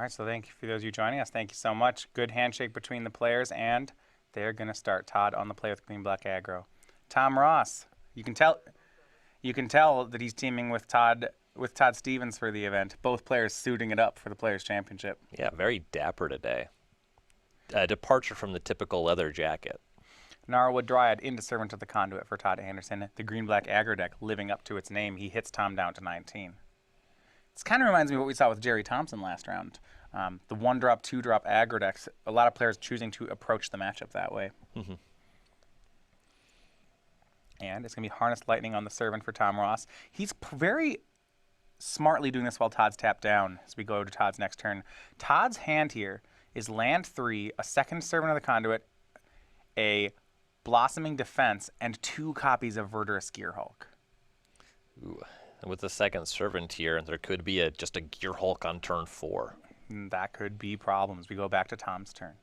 right, so thank you for those of you joining us. Thank you so much. Good handshake between the players, and they're going to start Todd on the play with green-black aggro. Tom Ross, you can tell that he's teaming with Todd Stevens for the event. Both players suiting it up for the Players' Championship. Yeah, very dapper today. A departure from the typical leather jacket. Gnarlwood Dryad into Servant of the Conduit for Todd Anderson. The green-black aggro deck living up to its name. He hits Tom down to 19. This kind of reminds me of what we saw with Jerry Thompson last round. The 1-drop, 2-drop aggro decks, a lot of players choosing to approach the matchup that way. Mm-hmm. And it's going to be Harness Lightning on the Servant for Tom Ross. He's very smartly doing this while Todd's tapped down as we go to Todd's next turn. Todd's hand here is land 3, a second Servant of the Conduit, a Blossoming Defense, and 2 copies of Verdurous Gearhulk. Ooh. And with the second Servant here, there could be just a Gearhulk on turn 4. That could be problems. We go back to Tom's turn.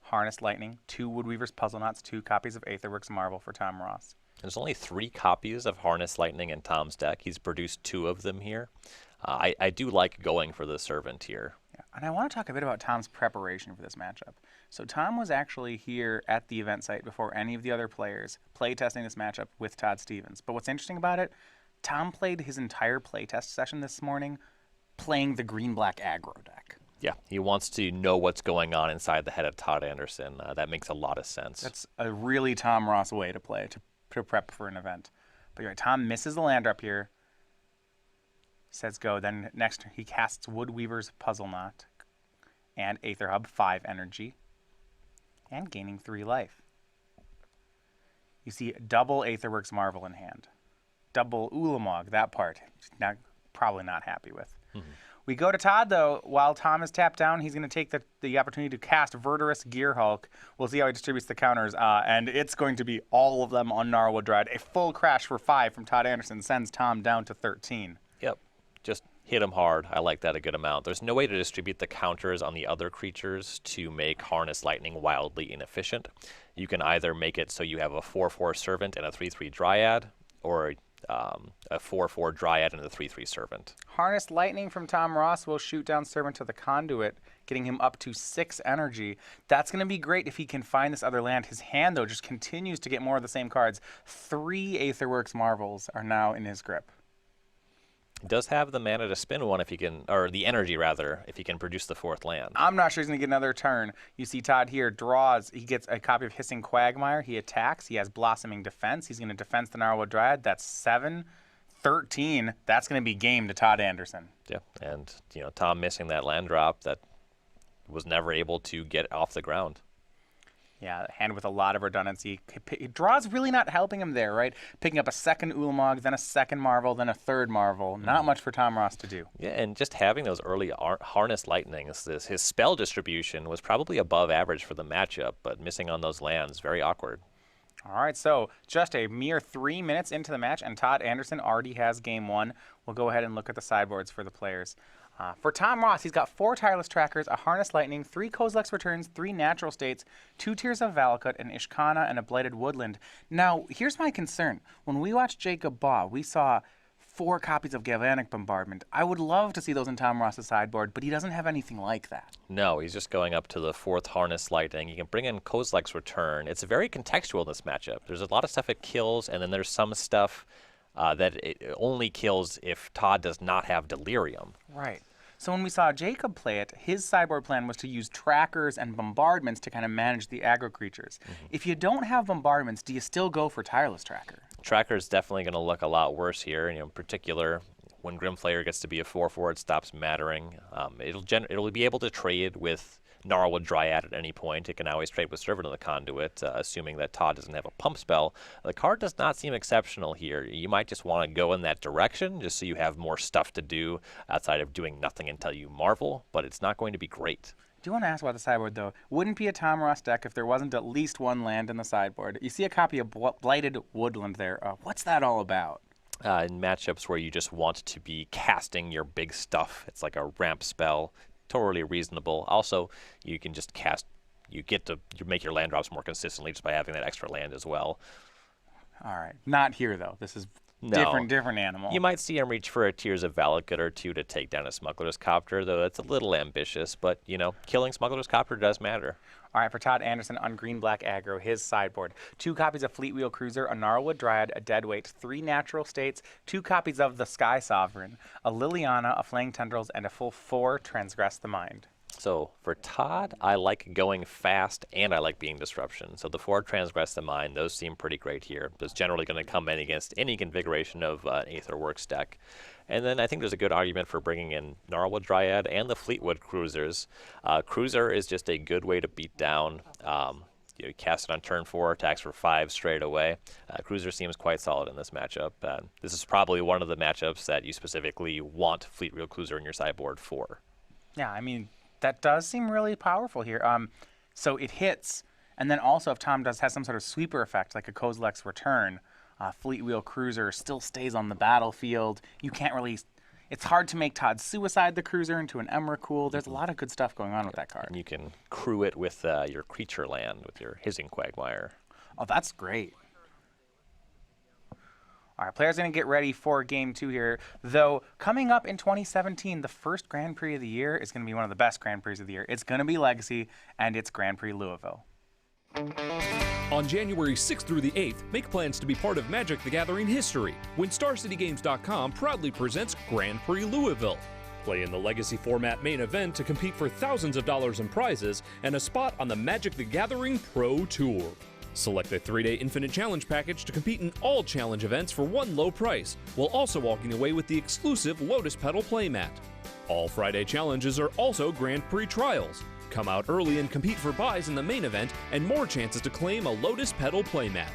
Harness Lightning, 2 Woodweaver's Puzzle Knots, 2 copies of Aetherworks Marvel for Tom Ross. There's only 3 copies of Harness Lightning in Tom's deck. He's produced 2 of them here. I do like going for the Servant here. Yeah. And I want to talk a bit about Tom's preparation for this matchup. So Tom was actually here at the event site before any of the other players playtesting this matchup with Todd Stevens. But what's interesting about it, Tom played his entire playtest session this morning playing the green-black aggro deck. Yeah, he wants to know what's going on inside the head of Todd Anderson. That makes a lot of sense. That's a really Tom Ross way to play, to prep for an event. But you're right, Tom misses the land drop here. Says go. Then next he casts Woodweaver's Puzzle Knot and Aether Hub, 5 energy, and gaining 3 life. You see double Aetherworks Marvel in hand. Double Ulamog, that part. Probably not happy with. Mm-hmm. We go to Todd, though. While Tom is tapped down, he's going to take the opportunity to cast Verdurous Gearhulk. We'll see how he distributes the counters, and it's going to be all of them on Gnarlwood Dryad. A full crash for 5 from Todd Anderson sends Tom down to 13. Yep, just hit him hard. I like that a good amount. There's no way to distribute the counters on the other creatures to make Harness Lightning wildly inefficient. You can either make it so you have a 4/4 Servant and a 3/3 Dryad, or a 4/4 Dryad and a 3/3 Servant. Harness Lightning from Tom Ross will shoot down Servant to the Conduit, getting him up to 6 energy. That's going to be great if he can find this other land. His hand, though, just continues to get more of the same cards. 3 Aetherworks Marvels are now in his grip. He does have the mana to spin one if he can, or the energy rather, if he can produce the 4th land. I'm not sure he's going to get another turn. You see Todd here draws. He gets a copy of Hissing Quagmire. He attacks. He has Blossoming Defense. He's going to defense the Gnarlwood Dryad. That's 7. 13. That's going to be game to Todd Anderson. Yeah, and Tom missing that land drop that was never able to get off the ground. Yeah, hand with a lot of redundancy. Draw's really not helping him there, right? Picking up a second Ulamog, then a second Marvel, then a third Marvel. Not much for Tom Ross to do. Yeah, and just having those early Harness Lightnings, his spell distribution was probably above average for the matchup, but missing on those lands, very awkward. All right, so just a mere 3 minutes into the match, and Todd Anderson already has game 1. We'll go ahead and look at the sideboards for the players. For Tom Ross, he's got 4 Tireless Trackers, a Harness Lightning, 3 Kozilek's Returns, 3 Natural States, 2 Tears of Valakut, an Ishkana, and a Blighted Woodland. Now, here's my concern. When we watched Jacob Baugh, we saw 4 copies of Galvanic Bombardment. I would love to see those in Tom Ross's sideboard, but he doesn't have anything like that. No, he's just going up to the 4th Harness Lightning. You can bring in Kozilek's Return. It's very contextual in this matchup. There's a lot of stuff it kills, and then there's some stuff that it only kills if Todd does not have Delirium. Right. So when we saw Jacob play it, his sideboard plan was to use trackers and bombardments to kind of manage the aggro creatures. Mm-hmm. If you don't have bombardments, do you still go for Tireless Tracker? Tracker's definitely going to look a lot worse here. In particular, when Grimflayer gets to be a 4/4, it stops mattering. It'll be able to trade with Gnarlwood Dryad at any point. It can always trade with Servant of the Conduit, assuming that Todd doesn't have a pump spell. The card does not seem exceptional here. You might just want to go in that direction just so you have more stuff to do outside of doing nothing until you marvel, but it's not going to be great. I do want to ask about the sideboard, though. Wouldn't be a Tom Ross deck if there wasn't at least 1 land in the sideboard. You see a copy of Blighted Woodland there. What's that all about? In matchups where you just want to be casting your big stuff, it's like a ramp spell. Totally reasonable. Also, you can just you make your land drops more consistently just by having that extra land as well. All right. Not here, though. This is No. different animal. You might see him reach for a Tears of Valakut or two to take down a Smuggler's Copter, though that's a little ambitious. But, killing Smuggler's Copter does matter. All right, for Todd Anderson on green-black aggro, his sideboard. 2 copies of Fleetwheel Cruiser, a Gnarlwood Dryad, a Deadweight, 3 natural states, 2 copies of the Sky Sovereign, a Liliana, a Flaying Tendrils, and a full 4 Transgress the Mind. So for Todd, I like going fast and I like being disruption. So the 4 Transgress the Mind, those seem pretty great here. That's generally going to come in against any configuration of an Aetherworks deck. And then I think there's a good argument for bringing in Gnarlwood Dryad and the Fleetwood Cruisers. Cruiser is just a good way to beat down. You cast it on turn 4, attacks for 5 straight away. Cruiser seems quite solid in this matchup. This is probably one of the matchups that you specifically want Fleetwheel Cruiser in your sideboard for. Yeah, I mean, that does seem really powerful here. So it hits, and then also if Tom has some sort of sweeper effect, like a Kozilek's Return, Fleetwheel Cruiser still stays on the battlefield. You can't really... It's hard to make Todd suicide the Cruiser into an Emrakul. There's a lot of good stuff going on with that card. And you can crew it with your creature land, with your Hissing Quagmire. Oh, that's great. All right, players going to get ready for Game 2 here. Though, coming up in 2017, the first Grand Prix of the year is going to be one of the best Grand Prix of the year. It's going to be Legacy, and it's Grand Prix Louisville. On January 6th through the 8th, make plans to be part of Magic the Gathering history when StarCityGames.com proudly presents Grand Prix Louisville. Play in the Legacy format main event to compete for thousands of dollars in prizes and a spot on the Magic the Gathering Pro Tour. Select the 3-day Infinite Challenge package to compete in all challenge events for one low price, while also walking away with the exclusive Lotus Petal playmat. All Friday challenges are also Grand Prix trials. Come out early and compete for buys in the main event and more chances to claim a Lotus Petal playmat.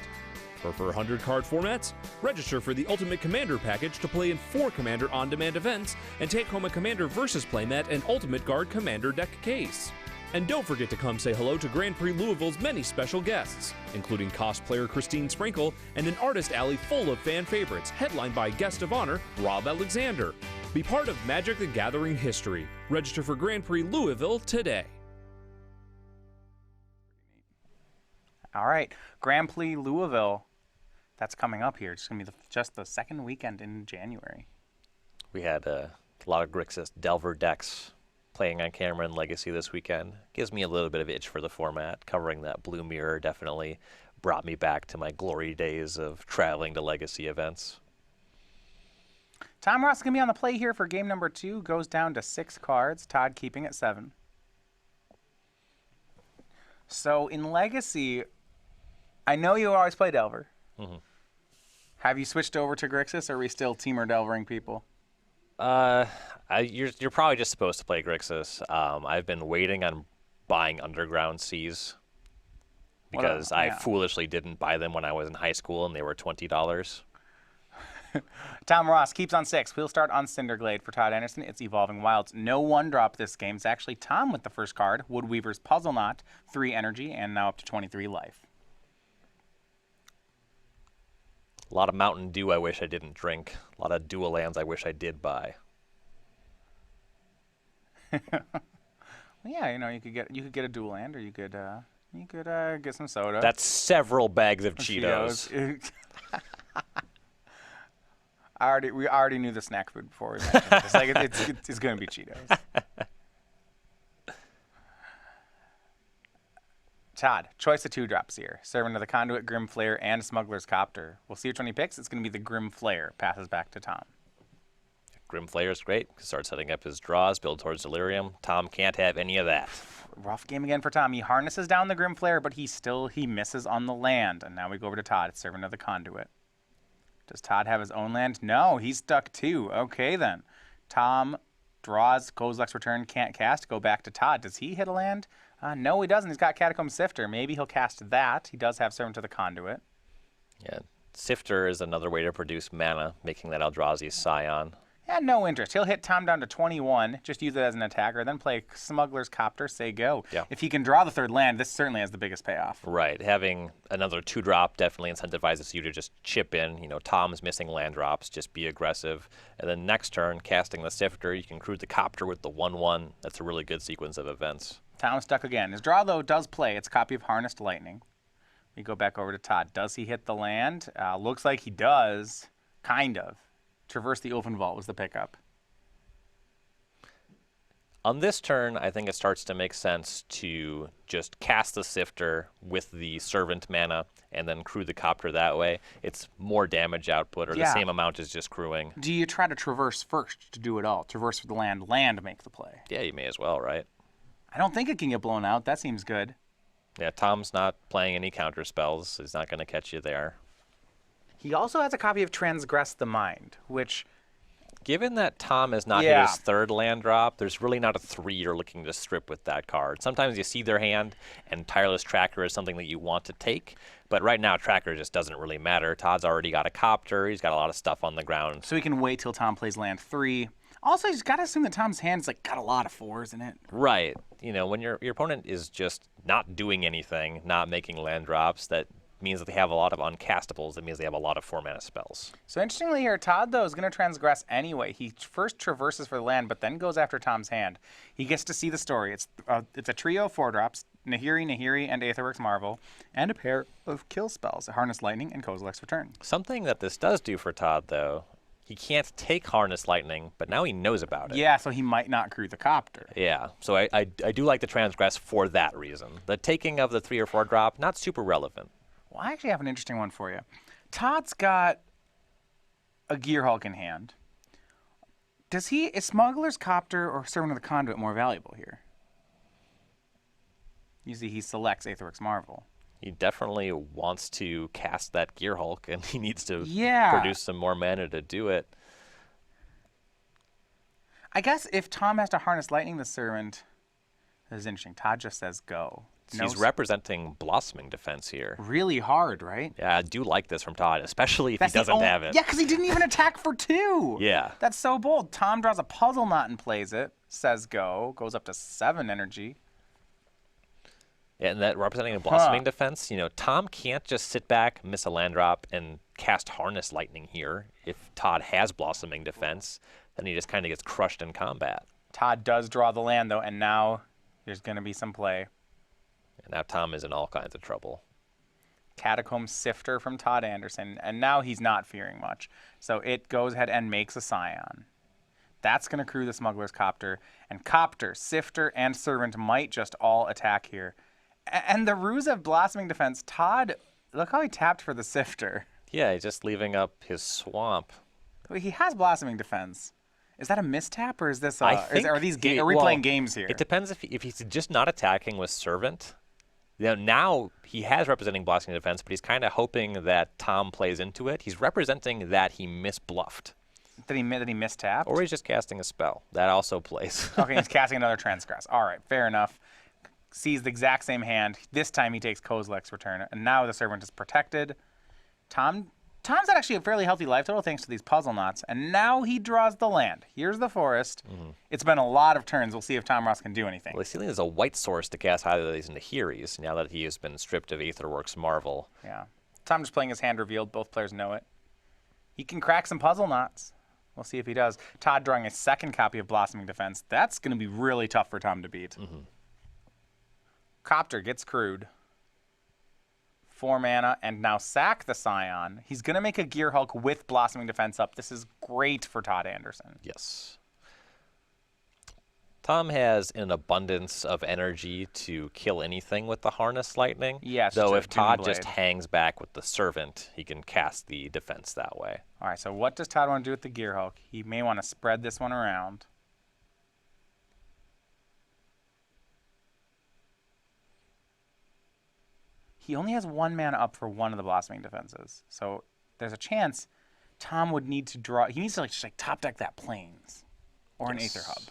Prefer 100-card formats? Register for the Ultimate Commander package to play in 4 Commander on-demand events and take home a Commander Versus playmat and Ultimate Guard Commander deck case. And don't forget to come say hello to Grand Prix Louisville's many special guests, including cosplayer Christine Sprinkle and an artist alley full of fan favorites, headlined by guest of honor Rob Alexander. Be part of Magic the Gathering history. Register for Grand Prix Louisville today. All right, Grand Prix Louisville. That's coming up here. It's going to be just the second weekend in January. We had a lot of Grixis Delver decks playing on camera in Legacy this weekend. Gives me a little bit of itch for the format. Covering that blue mirror definitely brought me back to my glory days of traveling to Legacy events. Tom Ross is going to be on the play here for game number 2. Goes down to 6 cards. Todd keeping it 7. So in Legacy, I know you always play Delver. Mm-hmm. Have you switched over to Grixis, or are we still Teamer Delvering people? You're probably just supposed to play Grixis. I've been waiting on buying Underground Seas because I foolishly didn't buy them when I was in high school and they were $20. Tom Ross keeps on 6. We'll start on Cinderglade for Todd Anderson. It's Evolving Wilds. No 1-drop this game. It's actually Tom with the first card. Woodweaver's Puzzle Knot, 3 energy, and now up to 23 life. A lot of Mountain Dew I wish I didn't drink. A lot of dual lands I wish I did buy. Yeah, you could get a dual land, or you could get some soda. That's several bags of Cheetos. We already knew the snack food before we mentioned it. It's going to be Cheetos. Todd, choice of 2-drops here. Servant of the Conduit, Grim Flayer, and Smuggler's Copter. We'll see which one he picks. It's going to be the Grim Flayer. Passes back to Tom. Grim Flayer's great. Start setting up his draws, build towards Delirium. Tom can't have any of that. Rough game again for Tom. He harnesses down the Grim Flayer, but he misses on the land. And now we go over to Todd. It's Servant of the Conduit. Does Todd have his own land? No, he's stuck too. Okay then. Tom draws, Kozilek's Return, can't cast. Go back to Todd. Does he hit a land? No, he doesn't. He's got Catacomb Sifter. Maybe he'll cast that. He does have Servant of the Conduit. Yeah, Sifter is another way to produce mana, making that Eldrazi's Scion. Yeah, no interest. He'll hit Tom down to 21, just use it as an attacker, then play Smuggler's Copter, say go. Yeah. If he can draw the 3rd land, this certainly has the biggest payoff. Right. Having another 2-drop definitely incentivizes you to just chip in. Tom's missing land drops, just be aggressive. And then next turn, casting the Sifter, you can crew the Copter with the 1/1. That's a really good sequence of events. Tom's stuck again. His draw, though, does play. It's a copy of Harnessed Lightning. We go back over to Todd. Does he hit the land? Looks like he does. Kind of. Traverse the Open Vault was the pickup. On this turn, I think it starts to make sense to just cast the Sifter with the Servant mana and then crew the Copter that way. It's more damage output, or the same amount as just crewing. Do you try to traverse first to do it all? Traverse for the land make the play? Yeah, you may as well, right? I don't think it can get blown out. That seems good. Yeah, Tom's not playing any counter spells. He's not going to catch you there. He also has a copy of Transgress the Mind, which... Given that Tom has not hit his third land drop, there's really not a 3 you're looking to strip with that card. Sometimes you see their hand, and Tireless Tracker is something that you want to take, but right now Tracker just doesn't really matter. Todd's already got a Copter, he's got a lot of stuff on the ground. So he can wait till Tom plays land 3. Also, you just got to assume that Tom's hand's got a lot of 4s in it. Right. You know, when your opponent is just not doing anything, not making land drops, that means that they have a lot of uncastables. That means they have a lot of 4-mana spells. So interestingly here, Todd, though, is going to transgress anyway. He first traverses for the land, but then goes after Tom's hand. He gets to see the story. It's a trio of 4-drops, Nahiri, and Aetherworks Marvel, and a pair of kill spells, Harness Lightning and Kozilek's Return. Something that this does do for Todd, though, he can't take Harness Lightning, but now he knows about it. Yeah, so he might not crew the Copter. Yeah, so I do like the transgress for that reason. The taking of the 3 or 4 drop, not super relevant. Well, I actually have an interesting one for you. Todd's got a Gearhulk in hand. Is Smuggler's Copter or Servant of the Conduit more valuable here? Usually he selects Aetherworks Marvel. He definitely wants to cast that Gearhulk, and he needs to produce some more mana to do it. I guess if Tom has to Harness Lightning the Servant, this is interesting. Todd just says go. He's representing Blossoming Defense here. Really hard, right? Yeah, I do like this from Todd, especially if he doesn't have it. Yeah, because he didn't even attack for 2. Yeah. That's so bold. Tom draws a Puzzle Knot and plays it, says go, goes up to 7 energy. Yeah, and that representing a Blossoming Defense, you know, Tom can't just sit back, miss a land drop, and cast Harness Lightning here. If Todd has Blossoming Defense, then he just kind of gets crushed in combat. Todd does draw the land, though, and now there's going to be some play. And now Tom is in all kinds of trouble. Catacomb Sifter from Todd Anderson, and now he's not fearing much. So it goes ahead and makes a Scion. That's going to crew the Smuggler's Copter, and Copter, Sifter, and Servant might just all attack here. And the ruse of Blossoming Defense, Todd, look how he tapped for the Sifter. Yeah, he's just leaving up his swamp. He has Blossoming Defense. Is that a mistap, or is this? Are we playing games here? It depends if he's just not attacking with Servant. You know, now he has representing Blossoming Defense, but he's kind of hoping that Tom plays into it. He's representing that he misbluffed. That he mistapped? Or he's just casting a spell. That also plays. Okay, he's casting another Transgress. All right, fair enough. Sees the exact same hand. This time he takes Kozilek's Return, and now the Servant is protected. Tom's had actually a fairly healthy life total thanks to these Puzzle Knots, and now he draws the land. Here's the forest. It's been a lot of turns. We'll see if Tom Ross can do anything. Well, he's feeling there's a white source to cast either of these Nahiris now that he has been stripped of Aetherworks Marvel. Yeah. Tom just playing his hand revealed. Both players know it. He can crack some Puzzle Knots. We'll see if he does. Todd drawing a second copy of Blossoming Defense. That's going to be really tough for Tom to beat. Copter gets crewed. 4 mana, and now sack the Scion. He's going to make a Gearhulk with Blossoming Defense up. This is great for Todd Anderson. Yes. Tom has an abundance of energy to kill anything with the Harness Lightning. Yes. Though if Todd just hangs back with the Servant, he can cast the defense that way. All right, so what does Todd want to do with the Gearhulk? He may want to spread this one around. He only has 1 mana up for one of the Blossoming Defenses. So there's a chance Tom would need to draw. He needs to just top deck that Plains or an Aether Hub.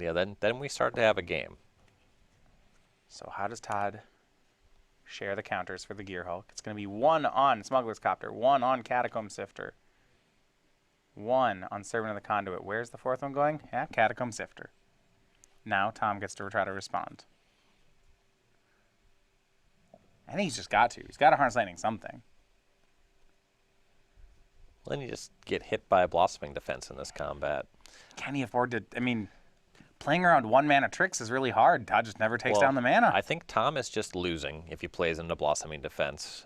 Yeah, then we start to have a game. So how does Todd share the counters for the Gearhulk? It's going to be 1 on Smuggler's Copter, 1 on Catacomb Sifter, 1 on Servant of the Conduit. Where's the 4th one going? Yeah, Catacomb Sifter. Now Tom gets to try to respond. I think he's just got to. He's got to Harness Lightning something. Well, then you just get hit by a Blossoming Defense in this combat. Can he afford to? I mean, playing around 1 mana tricks is really hard. Todd just never takes down the mana. I think Tom is just losing if he plays into Blossoming Defense.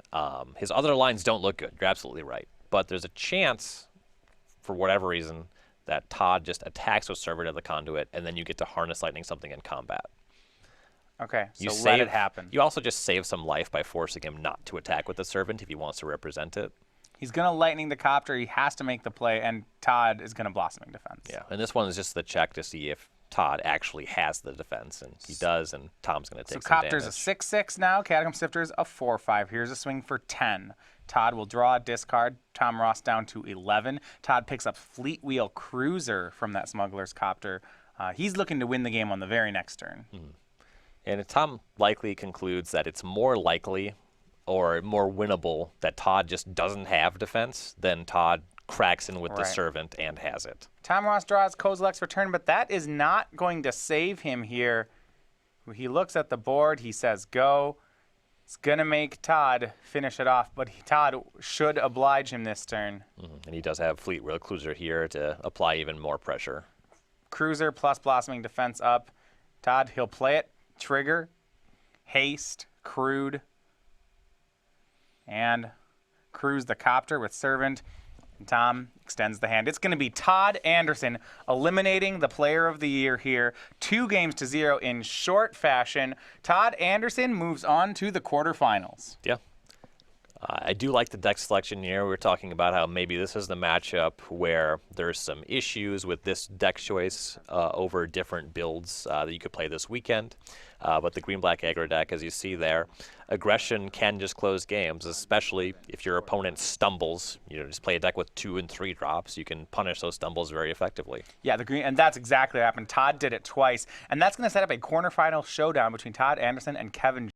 His other lines don't look good. You're absolutely right. but there's a chance, for whatever reason, that Todd just attacks with Servant of the Conduit, and then you get to Harness Lightning something in combat. Okay, so You let it happen. You also just save some life by forcing him not to attack with the Servant if he wants to represent it. He's going to Lightning the Copter. He has to make the play, and Todd is going to Blossoming Defense. Yeah, and this one is just the check to see if Todd actually has the defense, and he does, and Tom's going to take some Copter's damage. a 6/6 now. Catacomb Sifter's a 4/5. Here's a swing for 10. Todd will draw a discard. Tom Ross down to 11. Todd picks up Fleet Wheel Cruiser from that Smuggler's Copter. He's looking to win the game on the very next turn. And Tom likely concludes that it's more likely or more winnable that Todd just doesn't have defense than Todd cracks in with the Right. Servant and has it. Tom Ross draws Kozilek's Return, but that is not going to save him here. He looks at the board. He says, go. It's going to make Todd finish it off, but Todd should oblige him this turn. And he does have Fleet Wheel Cruiser here to apply even more pressure. Cruiser plus Blossoming Defense up. Todd, he'll play it. Trigger, haste, crude, and cruise the Copter with Servant. And Tom extends the hand. It's going to be Todd Anderson eliminating the Player of the Year here. 2-0 in short fashion. Todd Anderson moves on to the quarterfinals. Yeah. I do like the deck selection here. We were talking about how maybe this is the matchup where there's some issues with this deck choice over different builds that you could play this weekend. But the green-black aggro deck, as you see there, aggression can just close games, especially if your opponent stumbles. Just play a deck with 2 and 3 drops. You can punish those stumbles very effectively. Yeah, the green, and that's exactly what happened. Todd did it twice, and that's going to set up a quarterfinal showdown between Todd Anderson and Kevin